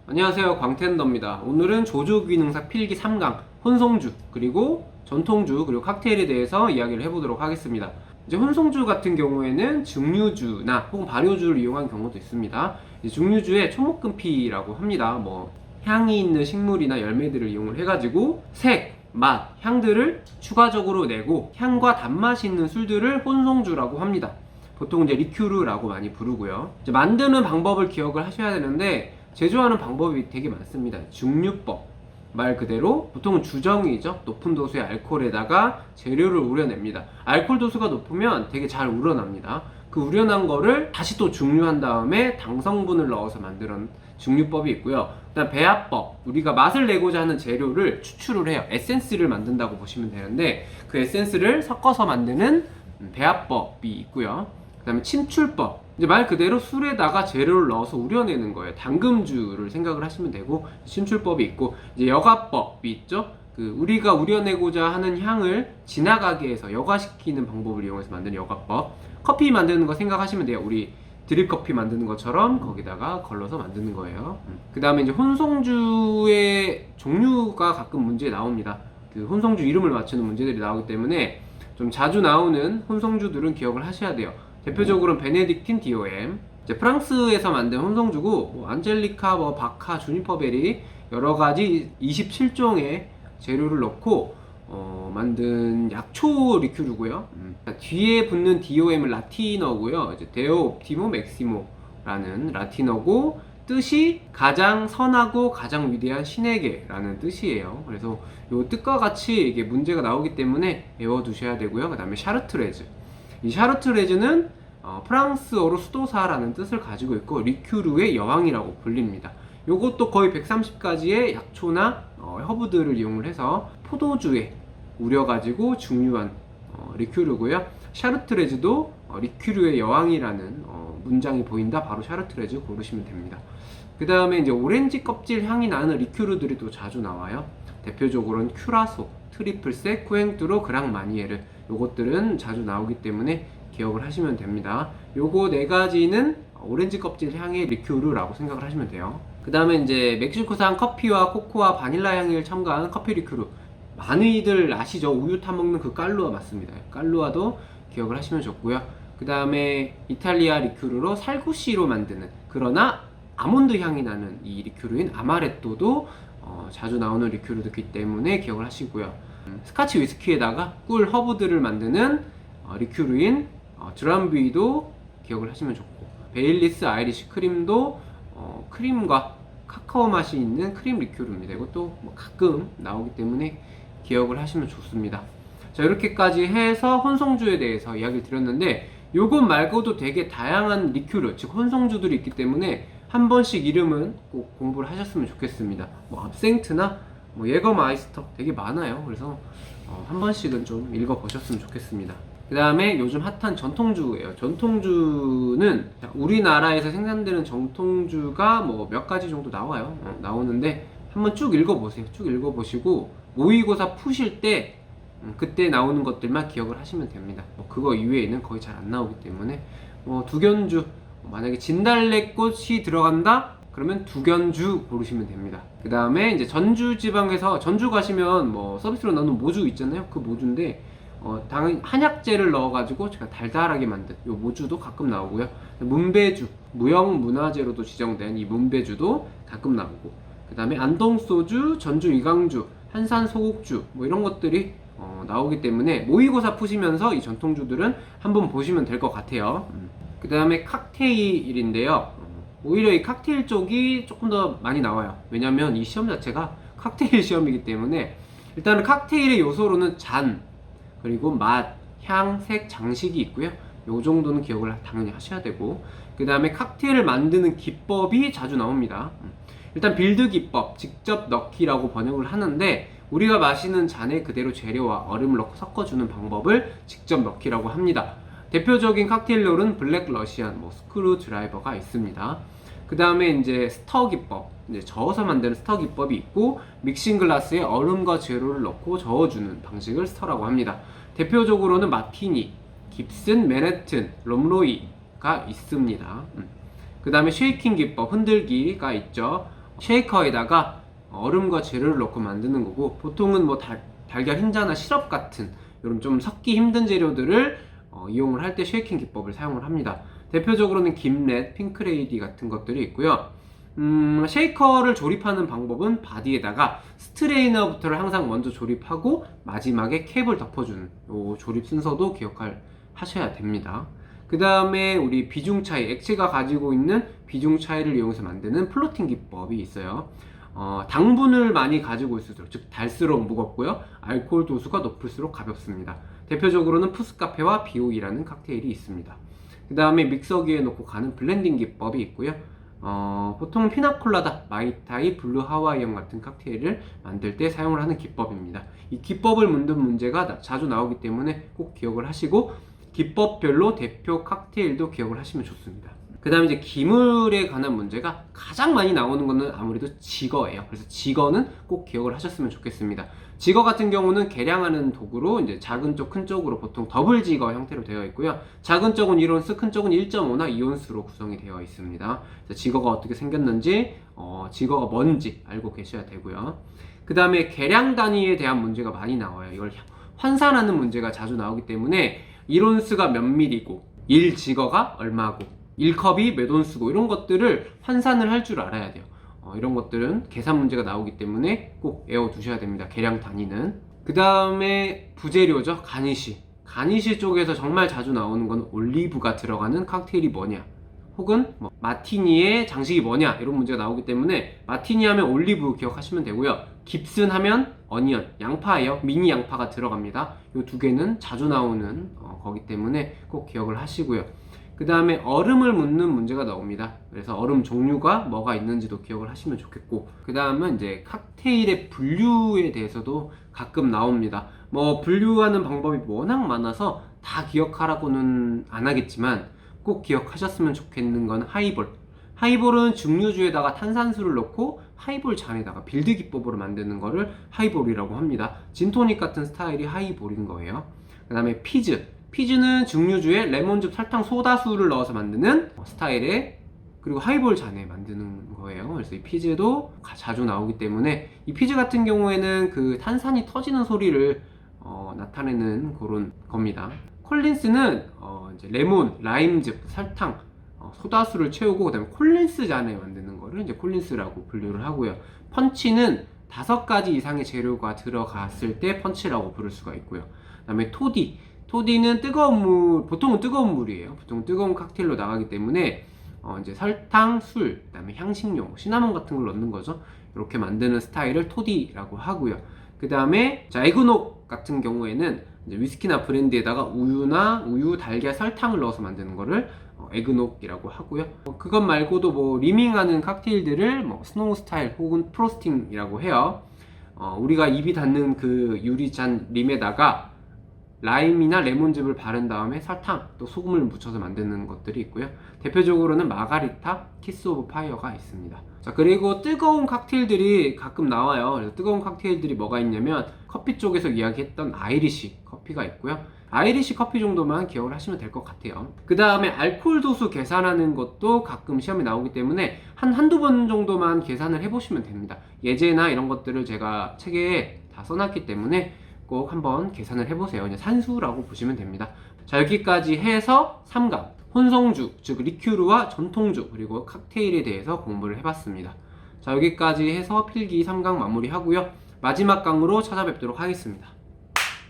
안녕하세요, 광텐더입니다. 오늘은 조조기능사 필기 3강 혼송주 그리고 전통주 그리고 칵테일에 대해서 이야기를 해보도록 하겠습니다. 이제 혼송주 같은 경우에는 증류주나 혹은 발효주를 이용한 경우도 있습니다. 증류주에 초목금피라고 합니다. 향이 있는 식물이나 열매들을 이용을 해가지고 색, 맛, 향들을 추가적으로 내고 향과 단맛이 있는 술들을 혼송주라고 합니다. 보통 이제 리큐르라고 많이 부르고요. 이제 만드는 방법을 기억을 하셔야 되는데 제조하는 방법이 되게 많습니다. 증류법, 말 그대로 보통은 주정이죠. 높은 도수의 알코올에다가 재료를 우려냅니다. 알코올 도수가 높으면 되게 잘 우러납니다. 그 우려난 거를 다시 또 증류한 다음에 당성분을 넣어서 만드는 증류법이 있고요. 그다음 배합법, 우리가 맛을 내고자 하는 재료를 추출을 해요. 에센스를 만든다고 보시면 되는데 그 에센스를 섞어서 만드는 배합법이 있고요. 그 다음에 침출법, 이제 말 그대로 술에다가 재료를 넣어서 우려내는 거예요. 당금주를 생각을 하시면 되고, 침출법이 있고, 이제 여과법이 있죠. 우리가 우려내고자 하는 향을 지나가게 해서 여과시키는 방법을 이용해서 만드는 여과법. 커피 만드는 거 생각하시면 돼요. 우리 드립커피 만드는 것처럼 거기다가 걸러서 만드는 거예요. 그 다음에 이제 혼송주의 종류가 가끔 문제에 나옵니다. 그 혼송주 이름을 맞추는 문제들이 나오기 때문에 좀 자주 나오는 혼송주들은 기억을 하셔야 돼요. 대표적으로는 베네딕틴 DOM, 이제 프랑스에서 만든 혼성주고 안젤리카, 바카, 주니퍼베리 여러가지 27종의 재료를 넣고 만든 약초 리큐르고요. 뒤에 붙는 DOM은 라틴어고요. 이제 데오 옵티모 맥시모라는 라틴어고 뜻이 가장 선하고 가장 위대한 신에게라는 뜻이에요. 그래서 이 뜻과 같이 이게 문제가 나오기 때문에 외워두셔야 되고요. 그 다음에 샤르트레즈, 이 샤르트레즈는 프랑스어로 수도사라는 뜻을 가지고 있고 리큐르의 여왕이라고 불립니다. 요것도 거의 130가지의 약초나 허브들을 이용을 해서 포도주에 우려가지고 증류한 리큐르고요. 샤르트레즈도 리큐르의 여왕이라는 문장이 보인다. 바로 샤르트레즈 고르시면 됩니다. 그 다음에 이제 오렌지 껍질 향이 나는 리큐르들이 또 자주 나와요. 대표적으로는 큐라소, 트리플세, 쿠엥뚜로, 그랑마니에르, 요것들은 자주 나오기 때문에 기억을 하시면 됩니다. 요거 네 가지는 오렌지 껍질 향의 리큐르라고 생각을 하시면 돼요. 그 다음에 이제 멕시코산 커피와 코코아, 바닐라 향을 첨가한 커피 리큐르, 많이들 아시죠? 우유 타먹는 그 깔루아 맞습니다. 깔루아도 기억을 하시면 좋고요. 그 다음에 이탈리아 리큐르로 살구씨로 만드는, 그러나 아몬드 향이 나는 이 리큐르인 아마레토도 자주 나오는 리큐르이기 때문에 기억을 하시고요. 스카치 위스키에다가 꿀 허브들을 만드는 리큐르인 드람비도 기억을 하시면 좋고, 베일리스 아이리시 크림도 크림과 카카오 맛이 있는 크림 리큐르입니다. 이것도 가끔 나오기 때문에 기억을 하시면 좋습니다. 자, 이렇게까지 해서 혼성주에 대해서 이야기를 드렸는데, 요것 말고도 되게 다양한 리큐르, 즉 혼성주들이 있기 때문에 한 번씩 이름은 꼭 공부를 하셨으면 좋겠습니다. 압생트나 예거마이스터 되게 많아요. 그래서 한 번씩은 좀 읽어보셨으면 좋겠습니다. 그 다음에 요즘 핫한 전통주예요. 전통주는 우리나라에서 생산되는 전통주가 몇 가지 정도 나와요. 나오는데 한번 쭉 읽어보세요. 쭉 읽어보시고 모의고사 푸실 때 그때 나오는 것들만 기억을 하시면 됩니다. 그거 이외에는 거의 잘 안 나오기 때문에 두견주, 만약에 진달래꽃이 들어간다? 그러면 두견주 고르시면 됩니다. 그 다음에 이제 전주 지방에서 전주 가시면 서비스로 나오는 모주 있잖아요. 그 모주인데 당연히 한약재를 넣어가지고 제가 달달하게 만든 요 모주도 가끔 나오고요. 문배주, 무형문화재로도 지정된 이 문배주도 가끔 나오고, 그 다음에 안동소주, 전주 이강주, 한산소곡주 이런 것들이 나오기 때문에 모의고사 푸시면서 이 전통주들은 한번 보시면 될 것 같아요. 그 다음에 칵테일인데요. 오히려 이 칵테일 쪽이 조금 더 많이 나와요. 왜냐면 이 시험 자체가 칵테일 시험이기 때문에 일단은 칵테일의 요소로는 잔, 그리고 맛, 향, 색, 장식이 있고요. 요 정도는 기억을 당연히 하셔야 되고, 그 다음에 칵테일을 만드는 기법이 자주 나옵니다. 일단 빌드 기법, 직접 넣기라고 번역을 하는데, 우리가 마시는 잔에 그대로 재료와 얼음을 넣고 섞어주는 방법을 직접 넣기라고 합니다. 대표적인 칵테일롤은 블랙 러시안, 스크루 드라이버가 있습니다. 그 다음에 이제 스터 기법, 이제 저어서 만드는 스터 기법이 있고, 믹싱 글라스에 얼음과 재료를 넣고 저어주는 방식을 스터라고 합니다. 대표적으로는 마티니, 깁슨, 맨해튼, 롬로이가 있습니다. 그 다음에 쉐이킹 기법, 흔들기가 있죠. 쉐이커에다가 얼음과 재료를 넣고 만드는 거고, 보통은 뭐 달걀 흰자나 시럽 같은 이런 좀 섞기 힘든 재료들을 이용을 할 때 쉐이킹 기법을 사용을 합니다. 대표적으로는 김렛, 핑크레이디 같은 것들이 있고요. 쉐이커를 조립하는 방법은 바디에다가 스트레이너부터를 항상 먼저 조립하고 마지막에 캡을 덮어주는 이 조립 순서도 기억하셔야 됩니다. 그 다음에 우리 비중 차이, 액체가 가지고 있는 비중 차이를 이용해서 만드는 플로팅 기법이 있어요. 당분을 많이 가지고 있을수록, 즉 달수록 무겁고요, 알코올 도수가 높을수록 가볍습니다. 대표적으로는 푸스카페와 비오이라는 칵테일이 있습니다. 그 다음에 믹서기에 넣고 가는 블렌딩 기법이 있고요. 보통 피나콜라다, 마이타이, 블루 하와이안 같은 칵테일을 만들 때 사용을 하는 기법입니다. 이 기법을 묻는 문제가 자주 나오기 때문에 꼭 기억을 하시고, 기법별로 대표 칵테일도 기억을 하시면 좋습니다. 그 다음에 이제 기물에 관한 문제가 가장 많이 나오는 거는 아무래도 지거예요. 그래서 지거는 꼭 기억을 하셨으면 좋겠습니다. 지거 같은 경우는 계량하는 도구로 이제 작은 쪽, 큰 쪽으로 보통 더블 지거 형태로 되어 있고요. 작은 쪽은 1온스, 큰 쪽은 1.5나 2온스로 구성이 되어 있습니다. 그래서 지거가 어떻게 생겼는지, 지거가 뭔지 알고 계셔야 되고요. 그 다음에 계량 단위에 대한 문제가 많이 나와요. 이걸 환산하는 문제가 자주 나오기 때문에 1온스가 몇 밀리고 1지거가 얼마고 1컵이 몇 온스고 이런 것들을 환산을 할 줄 알아야 돼요. 이런 것들은 계산 문제가 나오기 때문에 꼭 외워두셔야 됩니다. 계량 단위는. 그 다음에 부재료죠. 가니쉬 쪽에서 정말 자주 나오는 건 올리브가 들어가는 칵테일이 뭐냐, 혹은 뭐 마티니의 장식이 뭐냐, 이런 문제가 나오기 때문에 마티니 하면 올리브 기억하시면 되고요. 깁슨 하면 어니언, 양파예요. 미니 양파가 들어갑니다. 이 두 개는 자주 나오는 거기 때문에 꼭 기억을 하시고요. 그 다음에 얼음을 묻는 문제가 나옵니다. 그래서 얼음 종류가 뭐가 있는지도 기억을 하시면 좋겠고, 그 다음은 이제 칵테일의 분류에 대해서도 가끔 나옵니다. 뭐 분류하는 방법이 워낙 많아서 다 기억하라고는 안 하겠지만 꼭 기억하셨으면 좋겠는 건 하이볼은 증류주에다가 탄산수를 넣고 하이볼 잔에다가 빌드 기법으로 만드는 거를 하이볼이라고 합니다. 진토닉 같은 스타일이 하이볼인 거예요. 그 다음에 피즈는 증류주에 레몬즙, 설탕, 소다수를 넣어서 만드는 스타일의, 그리고 하이볼 잔에 만드는 거예요. 그래서 이 피즈도 자주 나오기 때문에, 이 피즈 같은 경우에는 그 탄산이 터지는 소리를 나타내는 그런 겁니다. 콜린스는 이제 레몬, 라임즙, 설탕, 소다수를 채우고, 그 다음에 콜린스 잔에 만드는 거를 이제 콜린스라고 분류를 하고요. 펀치는 5가지 이상의 재료가 들어갔을 때 펀치라고 부를 수가 있고요. 그 다음에 토디는 뜨거운 물, 보통은 뜨거운 물이에요. 보통 뜨거운 칵테일로 나가기 때문에 이제 설탕, 술, 그 다음에 향신료, 시나몬 같은 걸 넣는 거죠. 이렇게 만드는 스타일을 토디라고 하고요. 그 다음에 에그녹 같은 경우에는 이제 위스키나 브랜디에다가 우유, 달걀, 설탕을 넣어서 만드는 거를 에그녹이라고 하고요. 그것 말고도 뭐 리밍하는 칵테일들을 뭐 스노우 스타일 혹은 프로스팅이라고 해요. 우리가 입이 닿는 그 유리잔 림에다가 라임이나 레몬즙을 바른 다음에 설탕, 또 소금을 묻혀서 만드는 것들이 있고요. 대표적으로는 마가리타, 키스 오브 파이어가 있습니다. 자, 그리고 뜨거운 칵테일들이 가끔 나와요. 그래서 뜨거운 칵테일들이 뭐가 있냐면, 커피 쪽에서 이야기했던 아이리시 커피가 있고요. 아이리시 커피 정도만 기억을 하시면 될 것 같아요. 그 다음에 알코올 도수 계산하는 것도 가끔 시험에 나오기 때문에 한두 번 정도만 계산을 해보시면 됩니다. 예제나 이런 것들을 제가 책에 다 써놨기 때문에 꼭 한번 계산을 해보세요. 이제 산수라고 보시면 됩니다. 자, 여기까지 해서 3강 혼성주, 즉 리큐르와 전통주, 그리고 칵테일에 대해서 공부를 해봤습니다. 자, 여기까지 해서 필기 3강 마무리하고요. 마지막 강으로 찾아뵙도록 하겠습니다.